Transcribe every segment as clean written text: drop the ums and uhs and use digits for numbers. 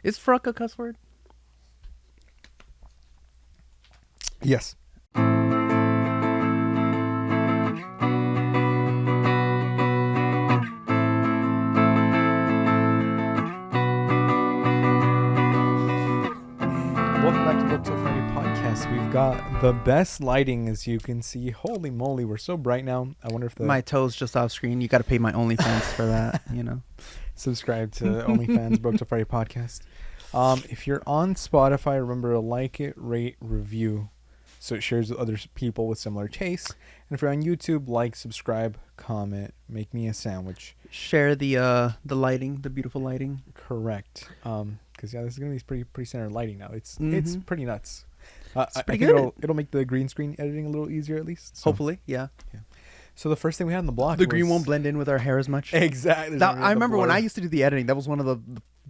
Is fruck a cuss word? Yes. Welcome back to Book Till Friday podcast. We've got the best lighting, as you can see. Holy moly, we're so bright now. I wonder if My toes just off screen. You got to pay my OnlyFans for that, you know. Subscribe to OnlyFans Book Till Friday podcast. If you're on Spotify, remember to like it, rate, review, so it shares with other people with similar tastes. And if you're on YouTube, like, subscribe, comment, make me a sandwich. Share the lighting, the beautiful lighting. Correct. Because this is gonna be pretty standard lighting now. It's pretty nuts. It's I pretty think good. it'll make the green screen editing a little easier at least. So. Hopefully, yeah. So the first thing we had on the block, The green won't blend in with our hair as much. Exactly. I remember when I used to do the editing. That was one of the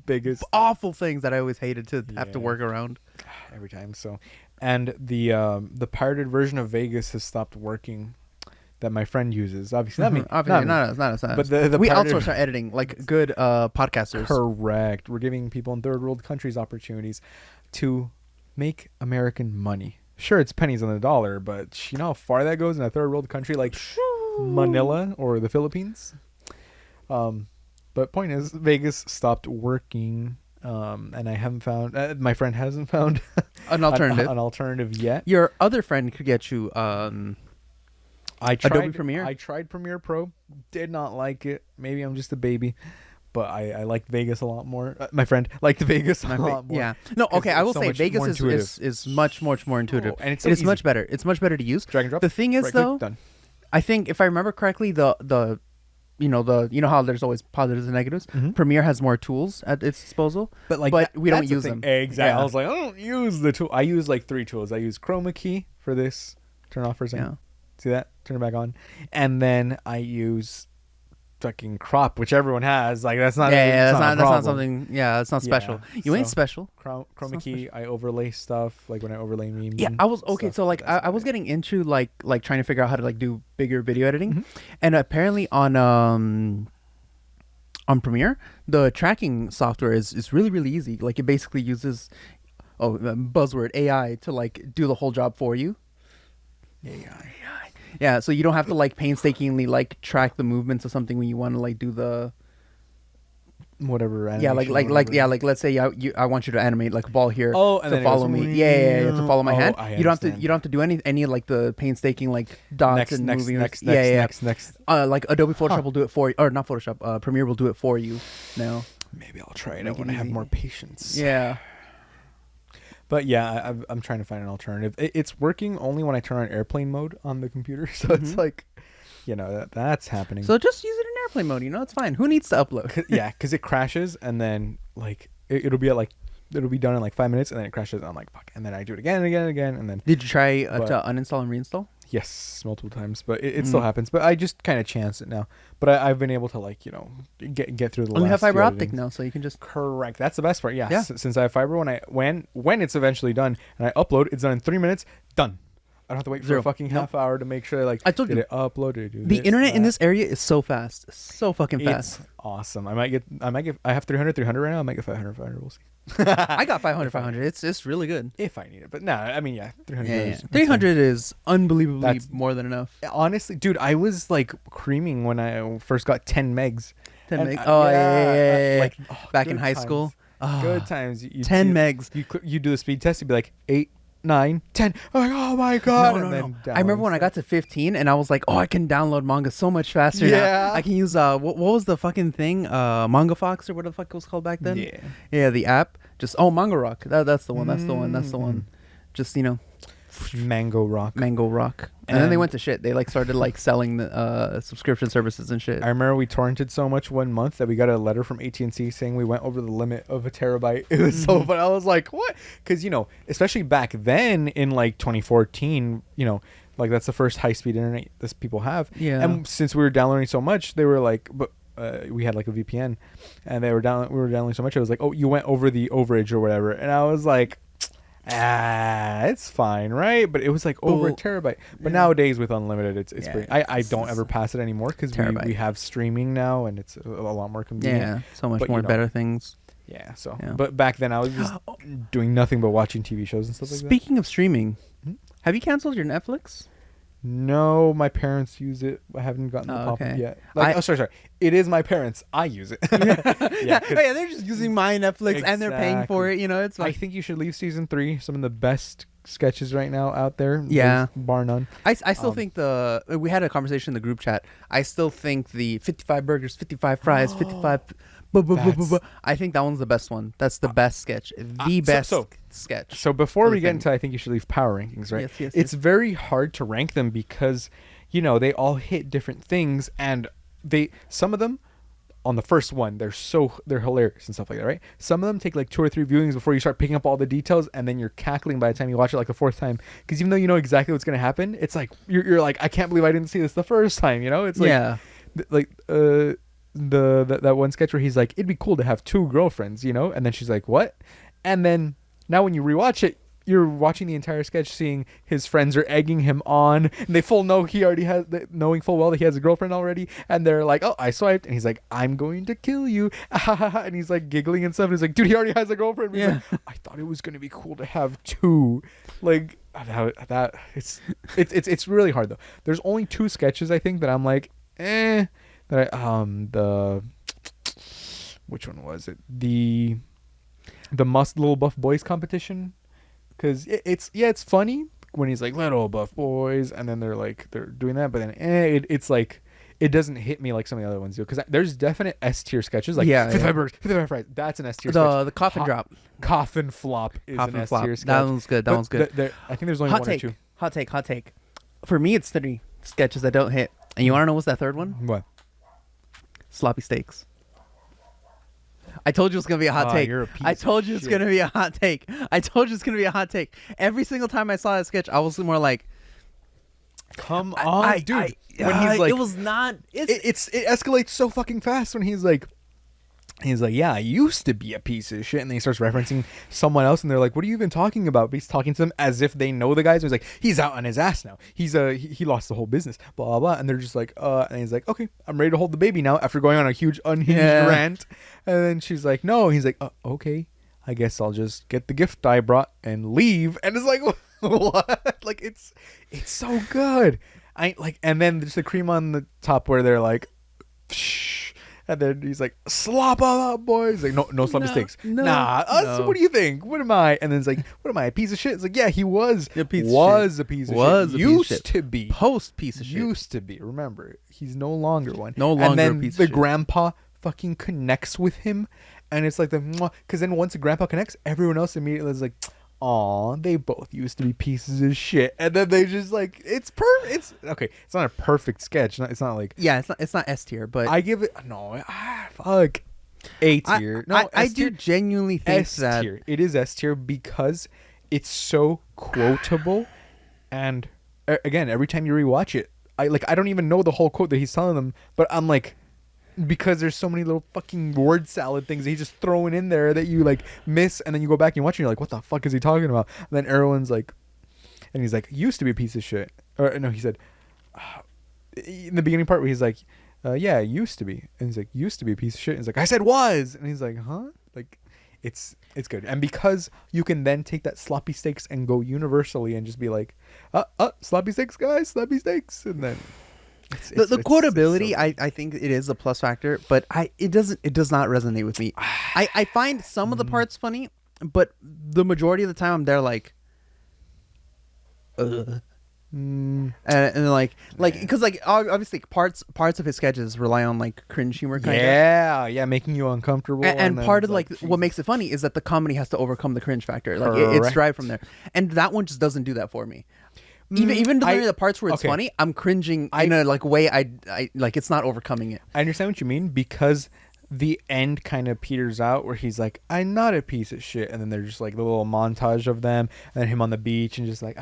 biggest awful things that I always hated to have to work around every time. So, and the pirated version of Vegas has stopped working. That my friend uses, obviously. Not me. Obviously, not us. But we pirated... outsource our editing like good podcasters. Correct. We're giving people in third world countries opportunities to make American money. Sure, it's pennies on the dollar, but you know how far that goes in a third world country like Manila or the Philippines. But point is, Vegas stopped working, and I haven't found. My friend hasn't found an alternative. An alternative yet. Your other friend could get you. I tried Adobe Premiere. I tried Premiere Pro, did not like it. Maybe I'm just a baby, but I like Vegas a lot more. My friend liked Vegas a lot more. Yeah. No. Okay. I will so say Vegas is much more intuitive, and it's so much better. It's much better to use. Drag and drop. The thing is, right though, click, done. I think if I remember correctly, the you know how there's always positives and negatives. Mm-hmm. Premiere has more tools at its disposal, but we don't use them. Exactly. Yeah. I was like, I don't use the tool. I use like 3 tools. I use chroma key for this. Turn off for a second. Yeah. See that? Turn it back on. And then I use fucking crop, which everyone has. Like that's not. That's not something. Yeah, it's not special. Yeah, you ain't special. Chroma key. I overlay stuff. Like when I overlay memes. Yeah, I was okay. So like I was getting into like trying to figure out how to like do bigger video editing, and apparently on Premiere the tracking software is really really easy. Like it basically uses buzzword AI to like do the whole job for you. AI. Yeah, so you don't have to like painstakingly like track the movements of something when you want to like do the whatever. Yeah, like let's say I want you to animate like a ball here to follow me. Yeah, to follow my hand. You don't have to do any like the painstaking like dots and moving. Next. Like Adobe Photoshop will do it for you, or not Photoshop. Premiere will do it for you now. Maybe I'll try it. I want to have more patience. Yeah. But yeah, I'm trying to find an alternative. It's working only when I turn on airplane mode on the computer. So it's like, that's happening. So just use it in airplane mode. It's fine. Who needs to upload? Yeah, because it crashes and then like it'll be done in like 5 minutes and then it crashes. And I'm like, fuck. And then I do it again and again and again. And then did you try to uninstall and reinstall? Yes, multiple times, but it still happens. But I just kind of chance it now. But I've been able to like get through the. You have fiber optic now, so you can just correct. That's the best part. Yeah. Since I have fiber, when it's eventually done and I upload, it's done in 3 minutes. Done. I don't have to wait for a fucking half hour to make sure. Like I told you, it upload? Did it do the internet in this area is so fast, so fucking fast. It's awesome. I might get. I have 300 right now. I might get 500. We'll see. I got 500. It's really good if I need it. But no, I mean 300. Yeah. 300 is unbelievably more than enough. Honestly, dude, I was like creaming when I first got 10 megs. 10 megs. Yeah. Like back in high school. Good times. 10 megs. You do the speed test. You'd be like 8, 9, 10. I'm like, oh my god. No. I remember when I got to 15 and I was like, oh, I can download manga so much faster now. I can use what was the fucking thing? Manga Fox or what the fuck it was called back then? Yeah, the app. Just Manga Rock. That's the one. That's the one. Just Mango Rock. And then they went to shit. They like started like selling the subscription services and shit. I remember we torrented so much one month that we got a letter from AT&T saying we went over the limit of a terabyte. It was so fun. I was like, what? Because especially back then in like 2014, like that's the first high-speed internet that people have. Yeah. And since we were downloading so much, they were like, but we had like a VPN, and we were downloading so much. I was like, oh, you went over the overage or whatever, and I was like, it's fine, right? But it was like over a terabyte. But nowadays with unlimited, it's pretty. I don't ever pass it anymore because we have streaming now, and it's a lot more convenient. Yeah, so much more better things. Yeah. So, Yeah. but back then I was just doing nothing but watching TV shows and stuff like that. Speaking of streaming, Hmm? have you canceled your Netflix? No, my parents use it. I haven't gotten the Oh, pop-up okay. yet. Like, sorry. It is my parents. I use it. Yeah, they're just using my Netflix and they're paying for it. You know, it's I like think you should leave season 3. Some of the best sketches right now out there. Yeah. Bar none. I still think we had a conversation in the group chat. I still think the 55 burgers, 55 fries, 55. I think that one's the best one. That's the best sketch. The best sketch. So before of we the get thing. into, I think you should leave power rankings, right? Yes, It's very hard to rank them because, you know, they all hit different things, and some of them on the first one they're hilarious and stuff like that, right? Some of them take like 2 or 3 viewings before you start picking up all the details, and then you're cackling by the time you watch it like the 4th time, because even though you know exactly what's gonna happen, it's like you're like, I can't believe I didn't see this the first time, you know? It's like that one sketch where he's like, it'd be cool to have 2 girlfriends, you know? And then she's like, what? And then now when you rewatch it, you're watching the entire sketch, seeing his friends are egging him on, and they knowing full well that he has a girlfriend already, and they're like, oh, I swiped, and he's like, I'm going to kill you, and he's like giggling and stuff, and he's like, dude, he already has a girlfriend. And Yeah. like, I thought it was gonna be cool to have 2. Like that it's really hard though. There's only 2 sketches I think that I'm like, which one was it? The little buff boys competition. Because it's funny when he's like, little buff boys, and then they're doing that, but then it's like, it doesn't hit me like some of the other ones do. Because there's definite S tier sketches, like 55 burgers, 55 fries. That's an S tier sketch. The coffin drop. Coffin flop is an S tier sketch. That one's good. That one's good. I think there's only Hot 1 take. or 2. Hot take. For me, it's 3 sketches that don't hit. And you want to know what's that third one? What? Sloppy steaks. I told you it's gonna be a hot take. You're a piece I told of you it's shit. gonna be a hot take. I told you it's gonna be a hot take. Every single time I saw that sketch, I was more like, Come on, dude. When he's like, it was not. it escalates so fucking fast when he's like, yeah, I used to be a piece of shit, and then he starts referencing someone else, and they're like, what are you even talking about? But he's talking to them as if they know the guys. And he's like, he's out on his ass now. He lost the whole business, blah blah blah. And they're just like, and he's like, okay, I'm ready to hold the baby now after going on a huge unhinged rant. And then she's like, no. And he's like, okay, I guess I'll just get the gift I brought and leave. And it's like, what? Like it's so good. And then there's the cream on the top where they're like, shh. And then he's like, slop up, boys. Like, no sloppy steaks. Nah, us, what do you think? What am I? And then it's like, what am I, a piece of shit? It's like, yeah, he was. A piece of shit. Used to be. Post piece of shit. Used to be. Remember, he's no longer one. No longer and then a piece of the shit. grandpa fucking connects with him. And it's like because then once the grandpa connects, everyone else immediately is like, aw, they both used to be pieces of shit. And then they just like, it's okay. It's not a perfect sketch. It's not like, yeah, it's not S tier, but I give it fuck A tier. I do genuinely think S that tier. It is S tier because it's so quotable, and again, every time you rewatch it, I don't even know the whole quote that he's telling them, but I'm like, because there's so many little fucking word salad things that he's just throwing in there that you like miss, and then you go back and you watch and you're like, what the fuck is he talking about? And then everyone's like, and he's like, used to be a piece of shit. Or no, he said in the beginning part where he's like, yeah, used to be. And he's like, used to be a piece of shit. And he's like, I said was. And he's like, huh? Like, it's good. And because you can then take that sloppy steaks and go universally and just be like, sloppy steaks, guys, sloppy steaks. And then the quotability, so I think it is a plus factor, but it does not resonate with me. I find some of the parts funny, but the majority of the time I'm there like, and like because like obviously parts of his sketches rely on like cringe humor kind of. Yeah, making you uncomfortable. And part of like what makes it funny is that the comedy has to overcome the cringe factor. Like it's derived from there, and that one just doesn't do that for me. Even during the parts where it's funny, I'm cringing in a like way I like, it's not overcoming it. I understand what you mean, because the end kind of peters out where he's like, I'm not a piece of shit, and then there's just like the little montage of them and then him on the beach and just like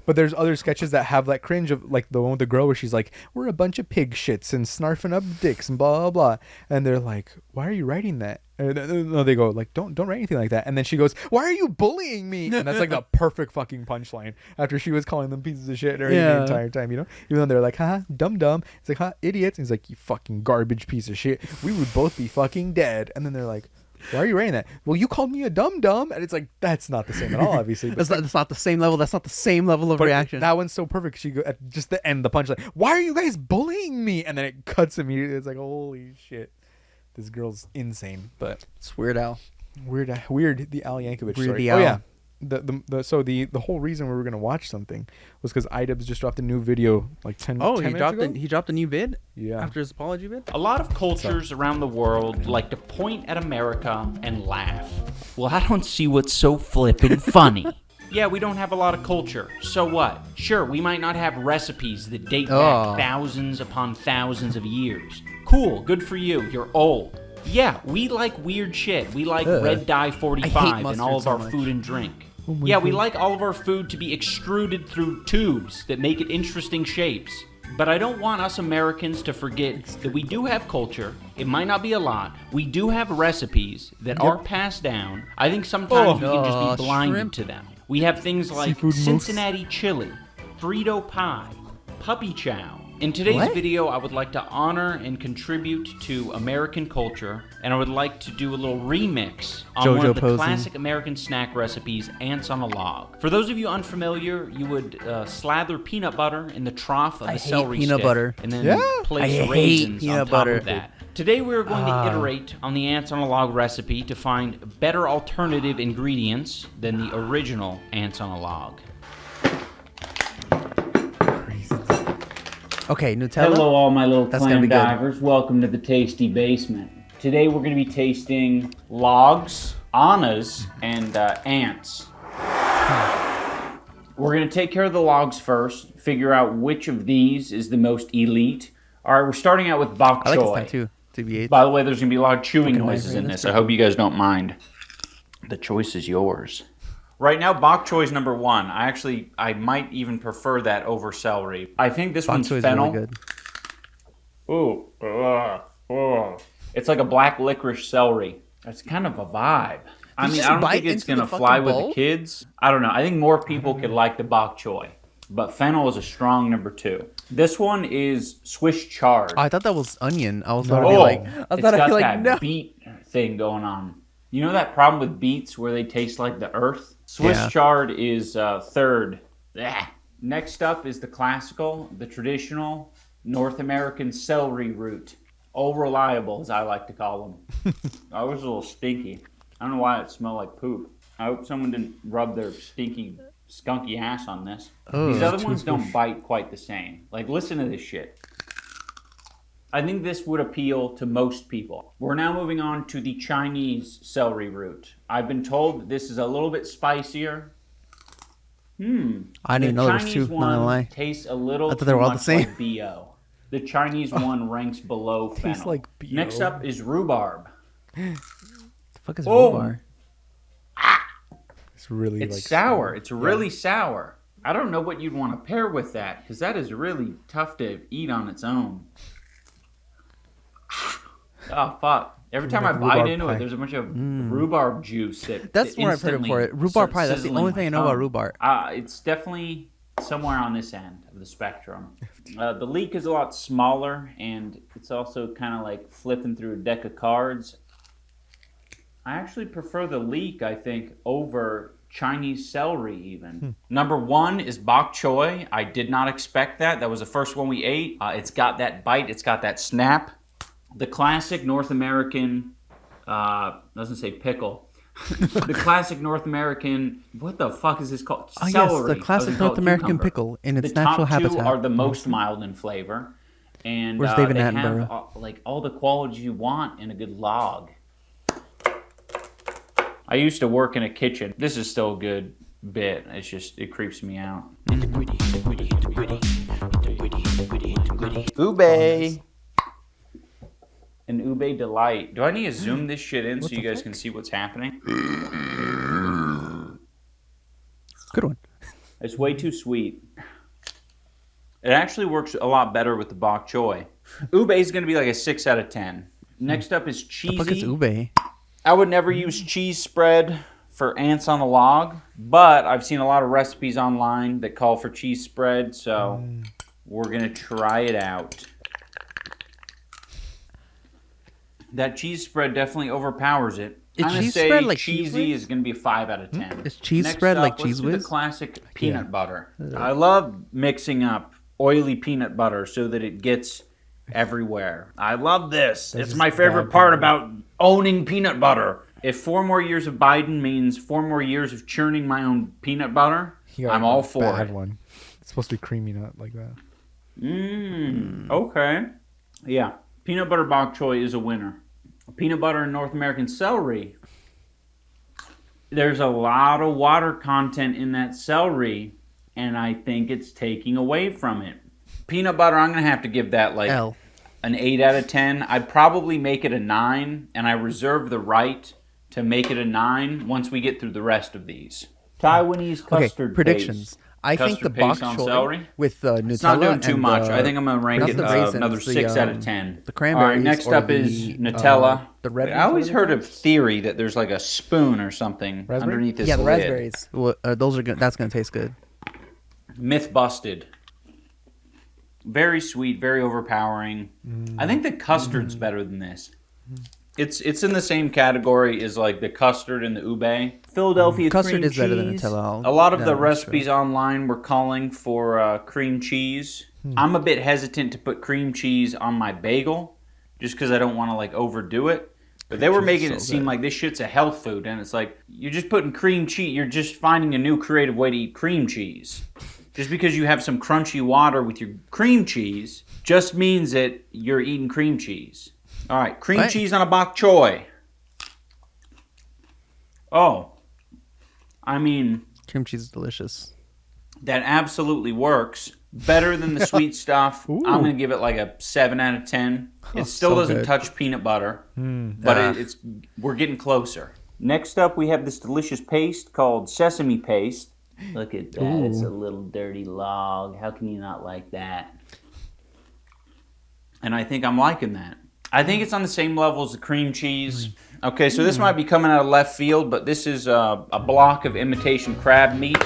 but there's other sketches that have that cringe of like the one with the girl where she's like, we're a bunch of pig shits and snarfing up dicks and blah blah blah, and they're like, why are you writing that? No, they go like, don't write anything like that. And then she goes, why are you bullying me? And that's like the perfect fucking punchline after she was calling them pieces of shit the entire time, you know, even though they're like, haha, dumb. It's like, idiots. And he's like, you fucking garbage piece of shit, we would both be fucking dead. And then they're like, Why are you writing that? Well, you called me a dum-dum. And it's like, that's not the same at all, obviously. But That's not the same level. That's not the same level of reaction. that one's so perfect. She go at just the end, the punchline. Why are you guys bullying me? And then it cuts immediately. It's like, holy shit, this girl's insane. But It's Weird Al. weird. The Al Yankovic Weird story. Al. Oh yeah. The whole reason we were gonna watch something was because Idubbbz just dropped a new video like 10 Oh, 10 he minutes dropped ago? he dropped a new vid Yeah. after his apology vid. A lot of cultures around the world like to point at America and laugh. Well, I don't see what's so flippin' funny. Yeah, we don't have a lot of culture. So what? Sure, we might not have recipes that date back thousands upon thousands of years. Cool, good for you. You're old. Yeah, we like weird shit. We like red dye 45 in all of our food and drink. Yeah, we like all of our food to be extruded through tubes that make it interesting shapes. But I don't want us Americans to forget that we do have culture. It might not be a lot. We do have recipes that are passed down. I think sometimes we can just be blinded to them. We have things like Seafood mousse. Cincinnati chili, Frito pie, puppy chow. In today's video, I would like to honor and contribute to American culture, and I would like to do a little remix on one of the classic American snack recipes, ants on a log. For those of you unfamiliar, you would slather peanut butter in the trough of the celery peanut stick, butter. and then place raisins on top of that. Today we're going to iterate on the ants on a log recipe to find better alternative ingredients than the original ants on a log. Okay, Nutella. Hello, all my little That's gonna clam be good. divers. Welcome to the Tasty Basement. Today we're going to be tasting logs, annas, and ants. We're going to take care of the logs first, figure out which of these is the most elite. All right, we're starting out with bok choy. I like this time too. TBH. By the way, there's going to be a lot of chewing Fucking noises in migraine, this. I hope you guys don't mind. The choice is yours. Right now, bok choy is number one. I might even prefer that over celery. I think this one's fennel. Really good. Ooh, it's like a black licorice celery. That's kind of a vibe. I mean, just I don't bite think it's into gonna the fly fucking with bowl? the kids. I don't know. I think more people could like the bok choy, but fennel is a strong number two. This one is Swiss chard. Oh, I thought that was onion. I was about to Oh, be like, it's got that beet thing going on. You know that problem with beets where they taste like the earth? Swiss chard is third. Ugh. Next up is the classical, the traditional North American celery root. Old reliable, as I like to call them. I was a little stinky. I don't know why it smelled like poop. I hope someone didn't rub their stinky, skunky ass on this. These other ones don't bite quite the same. Like, listen to this shit. I think this would appeal to most people. We're now moving on to the Chinese celery root. I've been told that this is a little bit spicier. I didn't even know there was two. Not gonna lie. Tastes a little I thought they were all the same. like BO. The Chinese one ranks below fennel. Tastes like BO. Next up is rhubarb. The fuck is rhubarb? It's really It's like sour. It's really sour. I don't know what you'd want to pair with that, because that is really tough to eat on its own. Oh, fuck. Every time I bite into it, there's a bunch of rhubarb juice That's where I've heard it for it. Rhubarb pie. That's the only thing I know about rhubarb. It's definitely somewhere on this end of the spectrum. The leek is a lot smaller, and it's also kind of like flipping through a deck of cards. I actually prefer the leek, I think, over Chinese celery even. Number one is bok choy. I did not expect that. That was the first one we ate. It's got that bite. It's got that snap. The classic North American, doesn't say pickle. The classic North American, what the fuck is this called? Oh, Celery. yes, the classic North American cucumber. pickle in its The natural top two habitat. are the most mild in flavor. And Where's David they Attenborough? have like all the qualities you want in a good log. I used to work in a kitchen. This is still a good bit. It's just, it creeps me out. Ube. An ube delight. Do I need to zoom this shit in so you guys can see what's happening? Good one. It's way too sweet. It actually works a lot better with the bok choy. Ube is going to be like a 6 out of 10. Next up is cheesy. The fuck is ube? I would never use cheese spread for ants on a log, but I've seen a lot of recipes online that call for cheese spread, so we're going to try it out. That cheese spread definitely overpowers it. Is I'm gonna cheese say spread like cheese cheesy whiz? is gonna be a 5 out of 10. Is cheese Next spread up, like let's cheese do the whiz? classic peanut butter. I love mixing up oily peanut butter so that it gets everywhere. I love this. It's my favorite part about owning peanut butter. If 4 more years of Biden means 4 more years of churning my own peanut butter, I'm all for it. One. It's supposed to be creamy, not like that. Okay. Yeah. Peanut butter bok choy is a winner. Peanut butter and North American celery. There's a lot of water content in that celery, and I think it's taking away from it. Peanut butter, I'm going to have to give that like L. an 8 out of 10. I'd probably make it a 9, and I reserve the right to make it a 9 once we get through the rest of these. Taiwanese custard predictions. paste. I think the Custard bok paste on choy celery? with Nutella. It's not doing too and much. I think I'm going to rank not it the raisins, another the, 6 out of 10. the cranberries All right, next or up the, is Nutella. the red I always ones, heard a theory that there's like a spoon or something Raspberry? underneath this Yeah, the lid. raspberries. Well, those are good. That's gonna taste good. Myth busted. Very sweet, very overpowering. I think the custard's better than this. It's in the same category as like the custard and the ube. Philadelphia Custard cream is better than cheese. Nutella. A lot of the that's recipes online were calling for cream cheese. I'm a bit hesitant to put cream cheese on my bagel just because I don't want to like overdo it. But they were making it seem like this shit's a health food, and it's like you're just putting cream cheese. You're just finding a new creative way to eat cream cheese. Just because you have some crunchy water with your cream cheese just means that you're eating cream cheese. All right, cream cheese on a bok choy. Oh, I mean, Cream cheese is delicious. that absolutely works. Better than the sweet stuff. I'm going to give it like a 7 out of 10. It still so doesn't good. touch peanut butter, but we're getting closer. Next up, we have this delicious paste called sesame paste. Look at that. It's a little dirty log. How can you not like that? And I think I'm liking that. I think it's on the same level as the cream cheese. Okay, so this might be coming out of left field, but this is a block of imitation crab meat.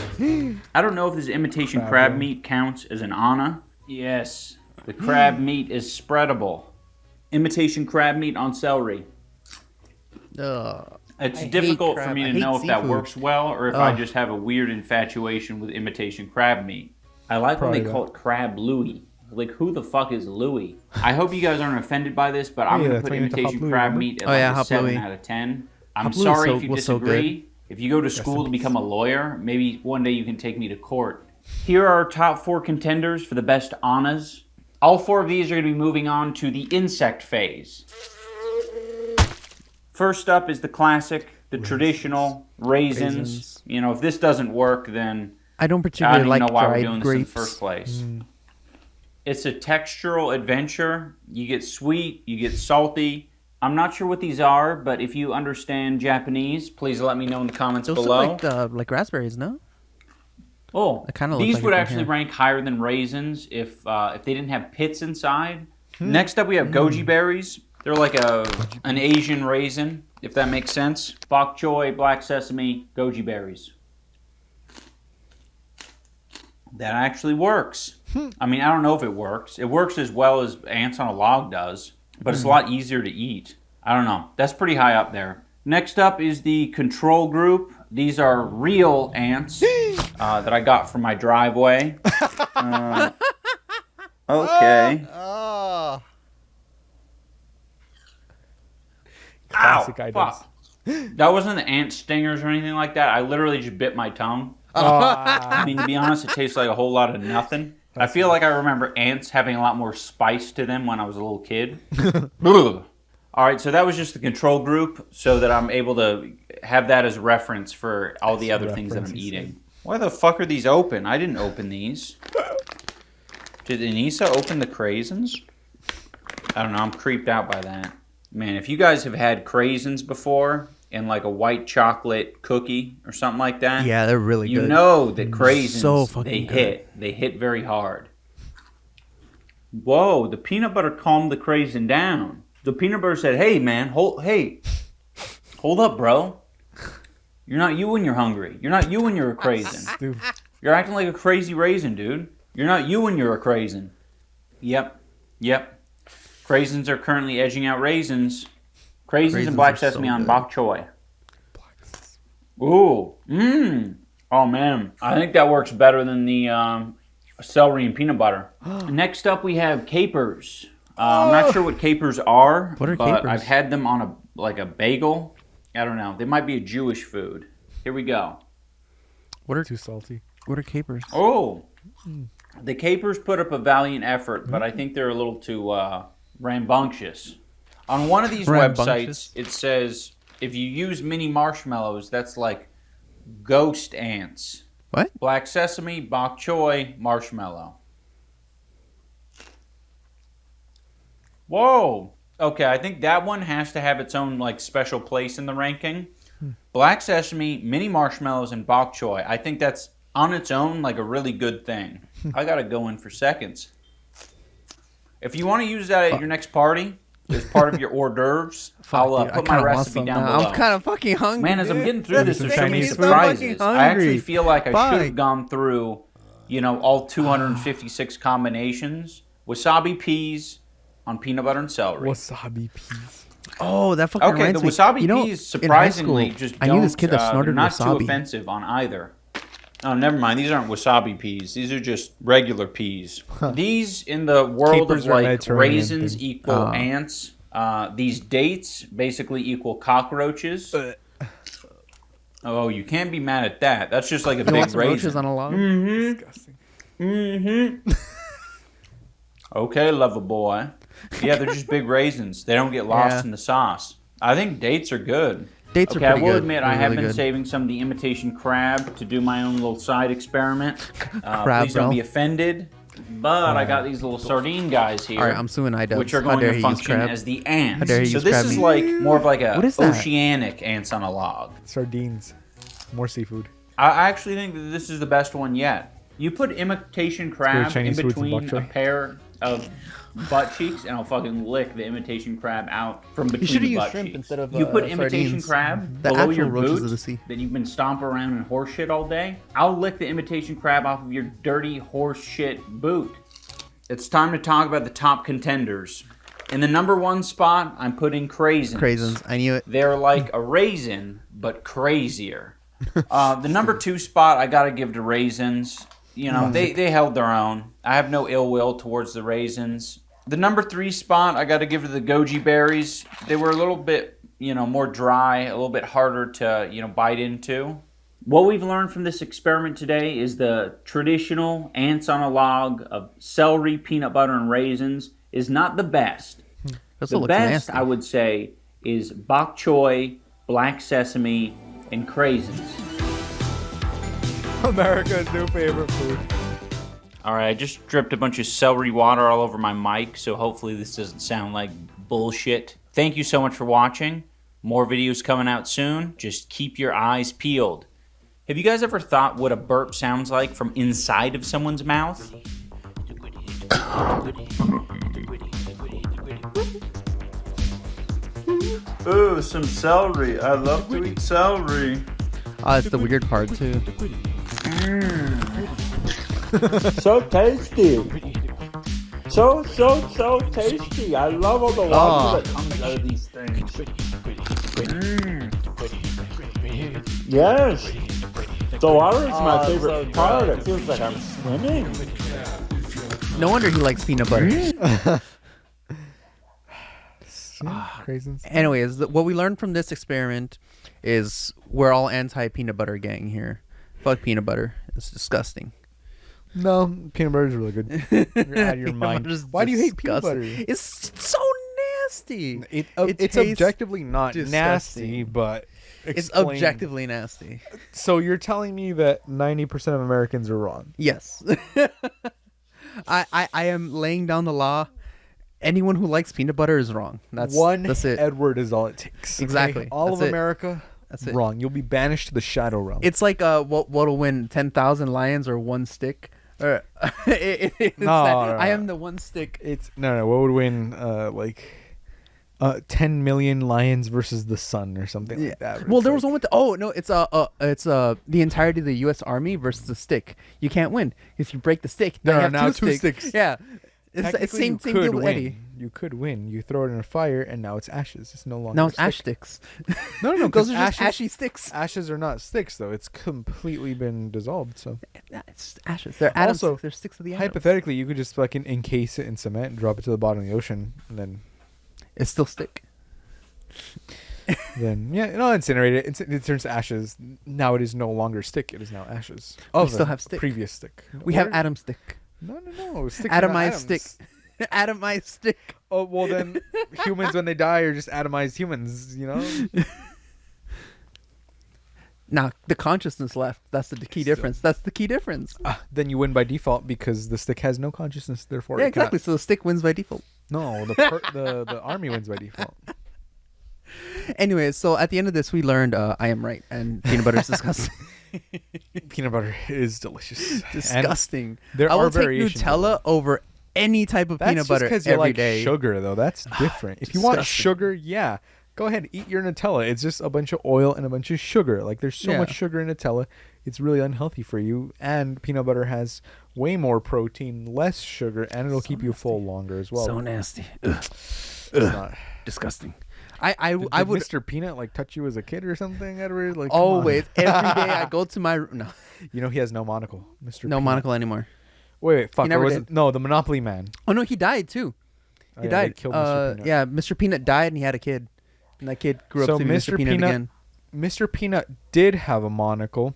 I don't know if this imitation crab meat counts as an Anna. Yes, the crab meat is spreadable. Imitation crab meat on celery. It's hate difficult crab. for me I to hate know if that seafood. works well or if I just have a weird infatuation with imitation crab meat. I like when they call it crab Louis. Like, who the fuck is Louis? I hope you guys aren't offended by this, but I'm going to put imitation crab meat at like a 7 out of 10. I'm sorry if you disagree. If you go to school to become a lawyer, maybe one day you can take me to court. Here are our top 4 contenders for the best Annas. All 4 of these are going to be moving on to the insect phase. First up is the classic, the traditional raisins. You know, if this doesn't work, then I don't I particularly don't like even know why we're dried doing this grapes. in the first place. It's a textural adventure. You get sweet, you get salty. I'm not sure what these are, but if you understand Japanese, please let me know in the comments Those below. look like raspberries, no? Oh, It kinda looks these like would it from actually here. rank higher than raisins if they didn't have pits inside. Next up, we have goji berries. They're like an Asian raisin, if that makes sense. Bok choy, black sesame, goji berries. That actually works. I mean, I don't know if it works. It works as well as ants on a log does, but it's a lot easier to eat. I don't know. That's pretty high up there. Next up is the control group. These are real ants that I got from my driveway. Okay. Classic Ow, items. fuck. That wasn't the ant stingers or anything like that. I literally just bit my tongue. Ah, I mean, to be honest, it tastes like a whole lot of nothing. I feel like I remember ants having a lot more spice to them when I was a little kid. Ugh. All right, so that was just the control group so that I'm able to have that as reference for all the other things that I'm eating. Why the fuck are these open? I didn't open these. Did Anissa open the craisins? I don't know. I'm creeped out by that. Man, if you guys have had craisins before in like a white chocolate cookie or something like that, Yeah, they're really you good. know that craisins, So fucking they good. hit. They hit very hard. Whoa, the peanut butter calmed the craisin down. The peanut butter said, hey, man, hold up, bro. You're not you when you're hungry. You're not you when you're a craisin. dude. You're acting like a crazy raisin, dude. You're not you when you're a craisin. Yep. Craisins are currently edging out raisins. Craisins and Craisins black are so sesame on good. bok choy. Ooh. Mmm. Oh, man. I think that works better than the celery and peanut butter. Next up, we have capers. I'm not sure what capers are, What are but capers? I've had them on a bagel. I don't know. They might be a Jewish food. Here we go. What are Too salty. what are capers? Oh, the capers put up a valiant effort, but I think they're a little too rambunctious. On one of these Rambunctious? websites, it says if you use mini marshmallows, that's like ghost ants. What? Black sesame, bok choy, marshmallow. Whoa. Okay, I think that one has to have its own like special place in the ranking. Black sesame, mini marshmallows, and bok choy. I think that's on its own like a really good thing. I gotta go in for seconds. If you want to use that at your next party as part of your hors d'oeuvres, I'll Dude, I put my kinda want recipe some down now. below. I'm kind of fucking hungry. Man, as I'm dude. getting through this, Some there's so many Chinese food. surprises. I'm I actually hungry. feel like I should Fuck. have gone through, all 256 combinations. Wasabi peas on peanut butter and celery. Wasabi peas. Oh, that fucking Okay, the reminds me. wasabi You know, peas in high surprisingly school, just I don't. knew this kid that they're snorted not too wasabi. offensive on either. Oh, never mind. These aren't wasabi peas. These are just regular peas. These in the world Capers of are like Mediterranean raisins thing. equal ants. These dates basically equal cockroaches. Oh, you can't be mad at that. That's just like a You want big some roaches raisin. on a log? Disgusting. Okay, lover boy. Yeah, they're just big raisins. They don't get lost Yeah. in the sauce. I think dates are good. Dates are Okay, I pretty will good. admit They're I have really been good. saving some of the imitation crab to do my own little side experiment. Crab, Please don't bro. be offended. But I got these little sardine guys here. All right, I'm suing Idubbbz. which are How going dare to he use function crab? as the ants. How dare he So use this crab is meat? like more of like a What is that? oceanic ants on a log. Sardines. More seafood. I actually think that this is the best one yet. You put imitation crab in Chinese foods and between bok a choy. pair of butt cheeks, and I'll fucking lick the imitation crab out from between should've the used butt shrimp cheeks. instead of, You put imitation sardines. crab The below actual your roaches boot of the sea. that you've been stomping around in horse shit all day. I'll lick the imitation crab off of your dirty horse shit boot. It's time to talk about the top contenders. In the number one spot, I'm putting craisins. Craisins. I knew it. They're like a raisin, but crazier. The number two spot, I gotta give to raisins. They held their own. I have no ill will towards the raisins. The number three spot, I gotta give to the goji berries. They were a little bit, more dry, a little bit harder to, bite into. What we've learned from this experiment today is the traditional ants on a log of celery, peanut butter, and raisins is not the best. This The looks best, nasty. I would say, is bok choy, black sesame, and craisins. America's new favorite food. All right, I just dripped a bunch of celery water all over my mic, so hopefully this doesn't sound like bullshit. Thank you so much for watching. More videos coming out soon. Just keep your eyes peeled. Have you guys ever thought what a burp sounds like from inside of someone's mouth? Ooh, some celery. I love to eat celery. Oh, it's the weird part too. So tasty. So tasty. I love all the water Oh. that comes out of these things. Yes. The water is my favorite part. It feels like I'm swimming. No wonder he likes peanut butter. Craisins. Anyways, what we learned from this experiment is we're all anti peanut butter gang here. Fuck peanut butter. It's disgusting. No, peanut butter is really good. You're out of your Peanut mind. butter's Why do you hate peanut butter? disgusting. It's so nasty. It's tastes objectively not disgusting. nasty, but It's explain. objectively nasty. So you're telling me that 90% of Americans are wrong? Yes. I am laying down the law. Anyone who likes peanut butter is wrong. That's it. Edward is all it takes. okay? Exactly. All That's of it. America, That's it. wrong. You'll be banished to the shadow realm. It's like what'll win 10,000 lions or one stick. Or it's No, that, no, I no. am the one stick. It's no. What would win? 10 million lions versus the sun or something like that. Well, It's there was like- one with it's the entirety of the U.S. Army versus the stick. You can't win if you break the stick. There now you are have now two two sticks. sticks. Yeah, It's Technically, same you deal could with win. Eddie. You could win. You throw it in a fire, and now it's ashes. It's no longer. Now it's stick. ash sticks. No, no, no. Those 'cause are just ashy sticks. Ashes are not sticks, though. It's completely been dissolved. So It's ashes. They're atom Also, sticks. They're sticks of the atom. hypothetically, you could just fucking encase it in cement and drop it to the bottom of the ocean, and It's still stick. then incinerate it. It turns to ashes. Now it is no longer stick. It is now ashes. We still have stick. Previous stick. We have atom stick. No. Sticks are not Atomized atoms. stick. Atomized stick. Oh well, then humans when they die are just atomized humans. You know. Now the consciousness left. That's the key difference. That's the key difference. Then you win by default because the stick has no consciousness. Therefore, Yeah, it cannot- exactly. So the stick wins by default. No, the army wins by default. Anyways, so at the end of this, we learned I am right and peanut butter is disgusting. Peanut butter is delicious. Disgusting. There I are will take variations of Nutella over any type of That's peanut just butter because every you like day. sugar, though. That's different. If you want Disgusting. sugar, yeah, go ahead, eat your Nutella. It's just a bunch of oil and a bunch of sugar. Like there's so Yeah. much sugar in Nutella, it's really unhealthy for you. And peanut butter has way more protein, less sugar, and it'll keep you full longer as well. So nasty. It's not. Disgusting. I Did would Mr. Peanut like touch you as a kid or something, Edward? Like come always on. every day I go to my no You know he has no monocle, Mr. no Peanut. monocle anymore. Wait, fuck. never or was did. it? No, the Monopoly Man. Oh no, he died too. Oh, He yeah, they died. killed Mr. Peanut. Yeah, Mr. Peanut died and he had a kid, and that kid grew up So to be Mr. Peanut again. Mr. Peanut did have a monocle.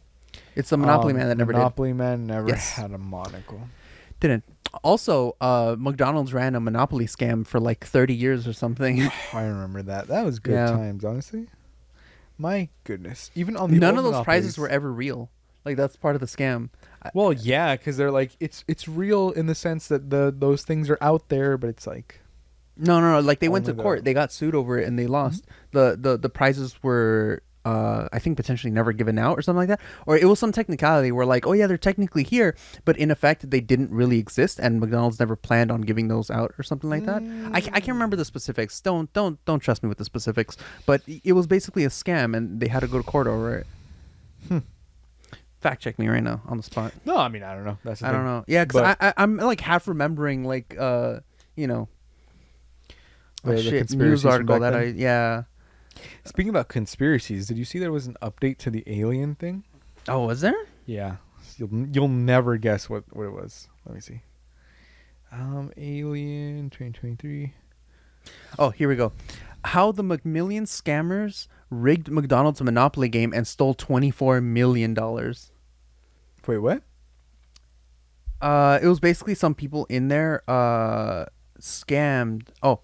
It's the Monopoly Man that never Monopoly Man never Yes. had a monocle. didn't. Also, McDonald's ran a Monopoly scam for like 30 years or something. I remember that. That was good Yeah. times, honestly. My goodness. Even on the None old of those prizes Monopolies- were ever real. Like that's part of the scam. Well, yeah, because they're like it's real in the sense that those things are out there, but it's like No. Like they went to Only court. the- They got sued over it and they lost. The prizes were I think potentially never given out or something like that. Or it was some technicality where like, oh yeah, they're technically here, but in effect they didn't really exist and McDonald's never planned on giving those out or something like that. I can't remember the specifics. Don't trust me with the specifics. But it was basically a scam and they had to go to court over it. Fact check me right now on the spot. no. I mean, I don't know. That's the I don't thing. know. Yeah, But- because I'm like half remembering like you know The shit news conspiracies from article back that then? yeah. Speaking about conspiracies, did you see there was an update to the alien thing? Oh, was there? Yeah, you'll never guess what it was. Let me see. Alien 2023. Oh, here we go. How the McMillian scammers rigged McDonald's Monopoly game and stole $24 million. Wait, what? It was basically some people in there scammed. Oh,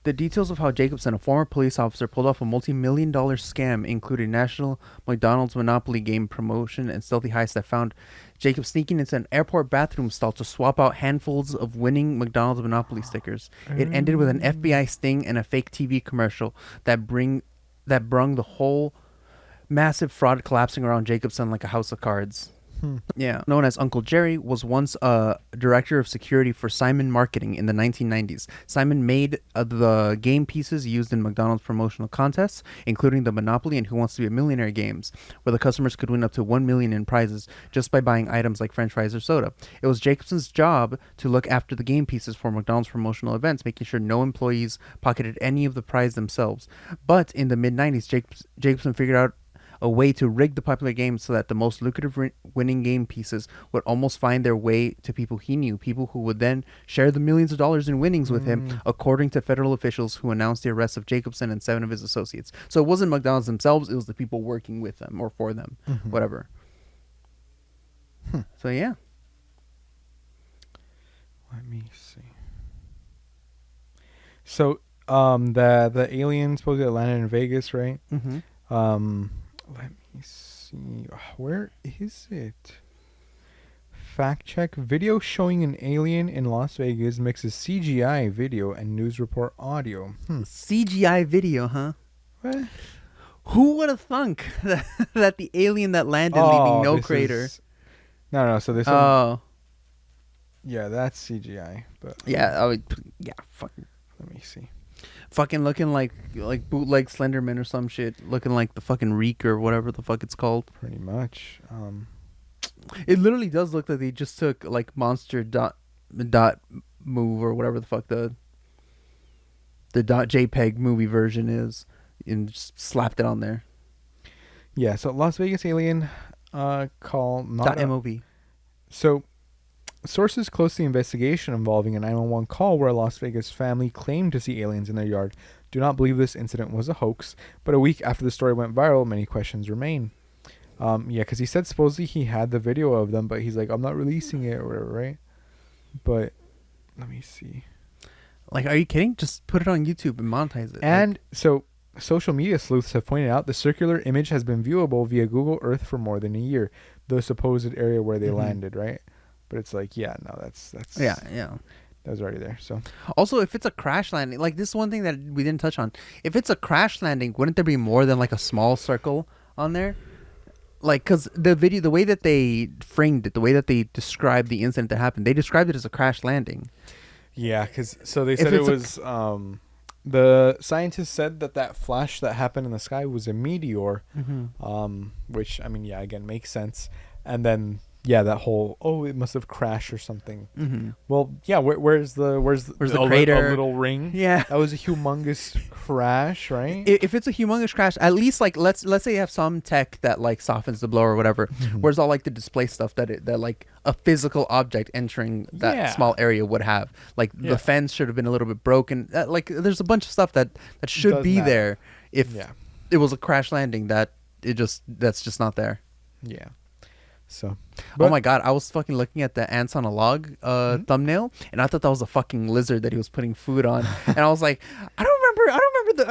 the details of how Jacobson, a former police officer, pulled off a multi-million-dollar scam included national McDonald's Monopoly game promotion and stealthy heist that found Jacob sneaking into an airport bathroom stall to swap out handfuls of winning McDonald's Monopoly stickers. It ended with an FBI sting and a fake TV commercial that brung the whole massive fraud collapsing around Jacobson like a house of cards. Yeah, known as Uncle Jerry, was once a director of security for Simon Marketing in the 1990s. Simon made the game pieces used in McDonald's promotional contests, including the Monopoly and Who Wants to Be a Millionaire games, where the customers could win up to $1 million in prizes just by buying items like French fries or soda. It was Jacobson's job to look after the game pieces for McDonald's promotional events, making sure no employees pocketed any of the prize themselves. But in the mid-90s, Jacobson figured out a way to rig the popular game so that the most lucrative winning game pieces would almost find their way to people he knew, people who would then share the millions of dollars in winnings with him, according to federal officials who announced the arrest of Jacobson and 7 of his associates. So it wasn't McDonald's themselves, it was the people working with them or for them, whatever. So yeah. Let me see. So, the alien supposedly landed in Vegas, right? Mm-hmm. Let me see. Where is it? Fact check. Video showing an alien in Las Vegas mixes CGI video and news report audio. CGI video, huh? What? Who would have thunk that the alien that landed leaving no this crater? No. So this one. Oh. Yeah, that's CGI. But Yeah, fucking. let me see. Fucking looking like bootleg Slenderman or some shit. Looking like the fucking Reek or whatever the fuck it's called. Pretty much. It literally does look like they just took like monster dot move or whatever the fuck the .jpeg movie version is, and just slapped it on there. Yeah. So Las Vegas alien call not .mov. So sources close to the investigation involving a 911 call where a Las Vegas family claimed to see aliens in their yard do not believe this incident was a hoax. But a week after the story went viral, many questions remain. Yeah, because he said supposedly he had the video of them, but he's like, I'm not releasing it or whatever, right? But let me see. Like, are you kidding? Just put it on YouTube and monetize it. And so social media sleuths have pointed out the circular image has been viewable via Google Earth for more than a year, the supposed area where they landed, right? But it's like, yeah, no, that's yeah. that was already there. So Also, if it's a crash landing, like this is one thing that we didn't touch on. If it's a crash landing, wouldn't there be more than like a small circle on there? Like, because the video, the way that they framed it, the way that they described the incident that happened, they described it as a crash landing. yeah, because so they said it was the scientists said that flash that happened in the sky was a meteor, which I mean, yeah, again makes sense. And then yeah, that whole it must have crashed or something. Well, yeah, where's the crater? A little ring. Yeah, that was a humongous crash, right? If it's a humongous crash, at least like let's say you have some tech that like softens the blow or whatever. Where's all like the display stuff that like a physical object entering that small area would have. Like the fence should have been a little bit broken. Like there's a bunch of stuff that should be there if it was a crash landing. That's just not there. Yeah. So, oh my god, I was fucking looking at the ants on a log thumbnail, and I thought that was a fucking lizard that he was putting food on, and I was like, I don't remember.